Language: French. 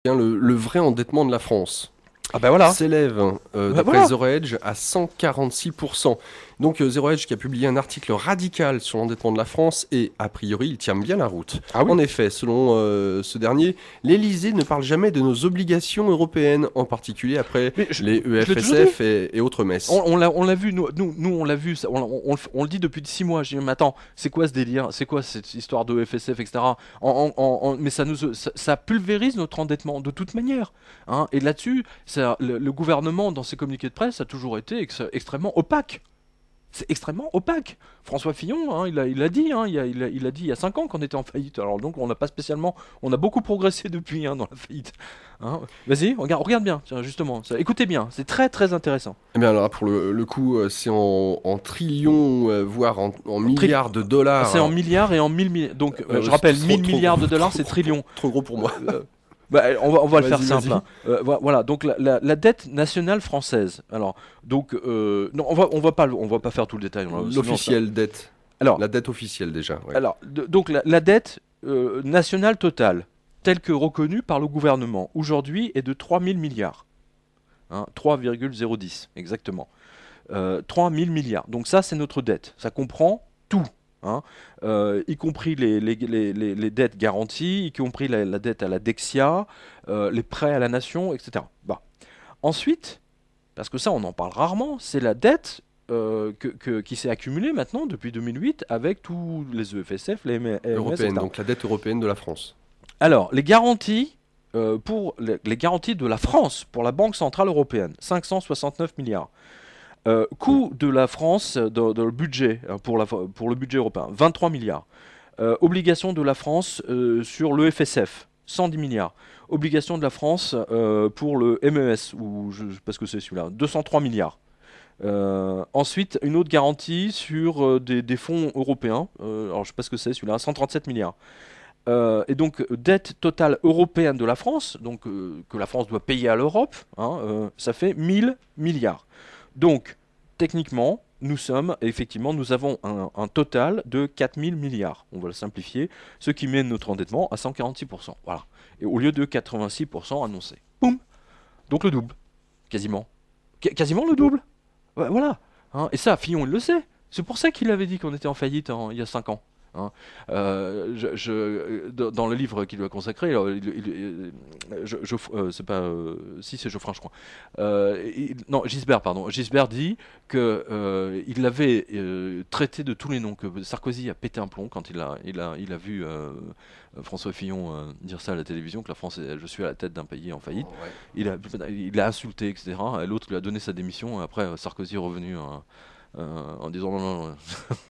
Bien, le vrai endettement de la France Ah bah voilà. s'élève, Bah d'après voilà. Zero Hedge, à 146%. Donc Zero Hedge qui a publié un article radical sur l'endettement de la France et, a priori, il tient bien la route. Ah oui. En effet, selon ce dernier, l'Élysée ne parle jamais de nos obligations européennes, en particulier après Mais les je l'ai toujours dit. EFSF et autres messes. On l'a vu, nous, on l'a vu, on le dit depuis 6 mois. Je dis, mais attends, c'est quoi ce délire? C'est quoi cette histoire de FSF, etc. Mais ça pulvérise notre endettement de toute manière, hein. Et là-dessus, le gouvernement, dans ses communiqués de presse, a toujours été extrêmement opaque. C'est extrêmement opaque. François Fillon, hein, il a dit, hein, il a dit il y a 5 ans qu'on était en faillite. Alors donc on n'a pas spécialement, on a beaucoup progressé depuis, hein, dans la faillite, hein. Vas-y, regarde bien, tiens, justement. Écoutez bien, c'est très très intéressant. Eh bien alors pour le coup, c'est en trillions, voire en Tri- milliards de C'est dollars, en hein. milliards et en 1000 milliards. Donc je C'est rappelle, 1000 milliards de dollars, c'est trillions. trop gros pour moi. Bah, on va le faire Vas-y, simple, vas-y. hein. Voilà, donc la dette nationale française. Alors, donc, non, on va pas faire tout le détail, sinon ça. L'officielle dette. Alors, La dette officielle déjà, ouais. donc la dette nationale totale, telle que reconnue par le gouvernement, aujourd'hui est de 3000 milliards. Hein, 3,010 exactement. 3000 milliards. Donc ça, c'est notre dette. Ça comprend tout, hein. Y compris les dettes garanties, y compris la dette à la Dexia, les prêts à la nation, etc. Bah. Ensuite, parce que ça, on en parle rarement, c'est la dette qui s'est accumulée maintenant depuis 2008 avec tous les EFSF, les EMS, Européenne, etc. donc la dette européenne de la France. Alors, les garanties, pour les garanties de la France pour la Banque Centrale Européenne, 569 milliards. Coût de la France dans le budget, pour le budget européen, 23 milliards. Obligation de la France sur le FSF, 110 milliards. Obligation de la France pour le MES, ou je sais pas ce que c'est celui-là, 203 milliards. Ensuite, une autre garantie sur des fonds européens, alors je sais pas ce que c'est celui-là, 137 milliards. Et donc, dette totale européenne de la France, donc que la France doit payer à l'Europe, hein, ça fait 1000 milliards. Donc, techniquement, nous avons un total de 4000 milliards. On va le simplifier, ce qui met notre endettement à 146%. Voilà. Et au lieu de 86% annoncé. Boum. Donc le double, quasiment. Quasiment le double. Ouais, voilà. Hein. Et ça, Fillon, il le sait. C'est pour ça qu'il avait dit qu'on était en faillite il y a 5 ans. Hein. Dans le livre qu'il lui a consacré, alors, c'est pas, si c'est Geoffrin, je crois. Non, Gisbert, pardon. Gisbert dit que il l'avait traité de tous les noms, que Sarkozy a pété un plomb quand il a vu François Fillon dire ça à la télévision, que la France, je suis à la tête d'un pays en faillite. Ouais. Il a insulté, etc. Et l'autre lui a donné sa démission. Après, Sarkozy est revenu en disant non, non, non.